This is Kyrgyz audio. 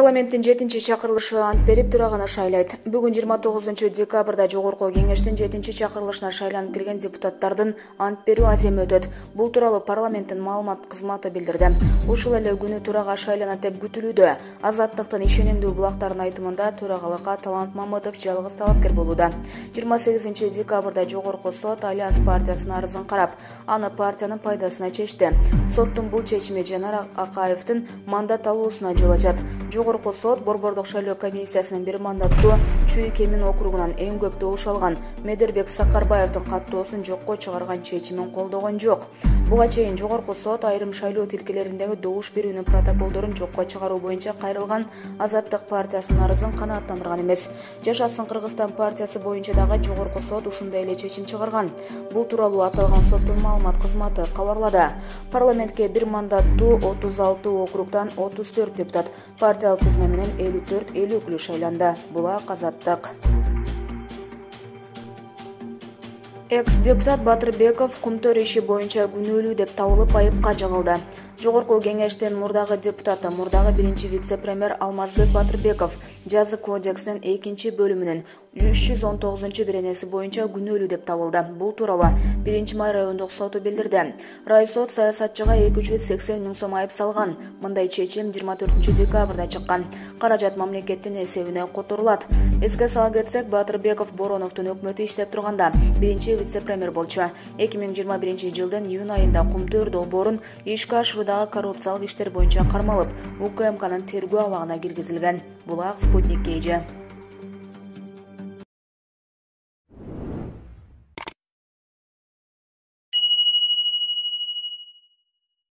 Парламенттин 7-чакырылышы ант берип турагына шайлайт. Бүгүн 29-декабрда Жогорку Кеңештин 7-чакырылышына шайланып келген депутаттардын ант берүү аземи өтөт. Бул тууралуу парламенттин маалымат кызматы билдирди. Ушул эле күнү турага шайланат деп күтүлүүдө. Азаттыктын ишенимдүү булактардын айтымында төрагалыкка Талант Мамытов жалгыз талапкер болууда. 28-декабрда Жогорку сот Альянс партиясынын арызын карап, аны партиянын пайдасына чечти. Соттун бул чечими Жанар Акаевдин мандат алуусуна жол ачат. Жогорку сот Борбордук шайлоо комиссиясынын бир мандаттуу Чүй Кемин округунан эң көп добуш алган Медербек Сакарбаевдин каттоосун жокко чыгарган чечимин колдогон жок. Буга чейин Жогорку сот айрым шайлоо тилкелериндеги добуш берүүнүн протоколдорун жокко чыгаруу боюнча кайрылган Азаттык партиясынын арызын канааттандырган эмес. Жашасын Кыргызстан партиясы боюнча дагы Жогорку сот ушундай эле чечим чыгарган. Бул тууралуу аталган соттун маалымат кызматы кабарлады. Парламентке бир мандаттуу 36 округдан 34 депутат, партиялык тизме менен 54 өкүлү шайланды. Булак Азаттык. Экс-депутат Батырбеков Кумтөр иши боюнча күнөөлүү деп табылып айыпка жыгылды. Жогорку Кеңештин мурдагы депутаты, мурдагы биринчи вице-премьер Алмазбек Батырбеков жаза кодексинин 2-бөлүмүнүн 319-беренеси боюнча күнөөлүү деп табылды. Бул тууралуу 1-Май райондук соту билдирди. Райсот саясатчыга 280 миң сом айып салган. Мындай чечим 24-декабрда чыккан. Каражат мамлекеттин эсебине которулат. Эске сала кетсек, Батырбеков Бороновдун өкмөтү иштеп турганда биринчи вице-премьер болчу. 2021-жылдын июнь айында Кумтөр долбоорун ишке ашыруудагы коррупциялык иштер боюнча кармалып, УКМКнын тергөө абагына киргизилген. Булак Спутник KG.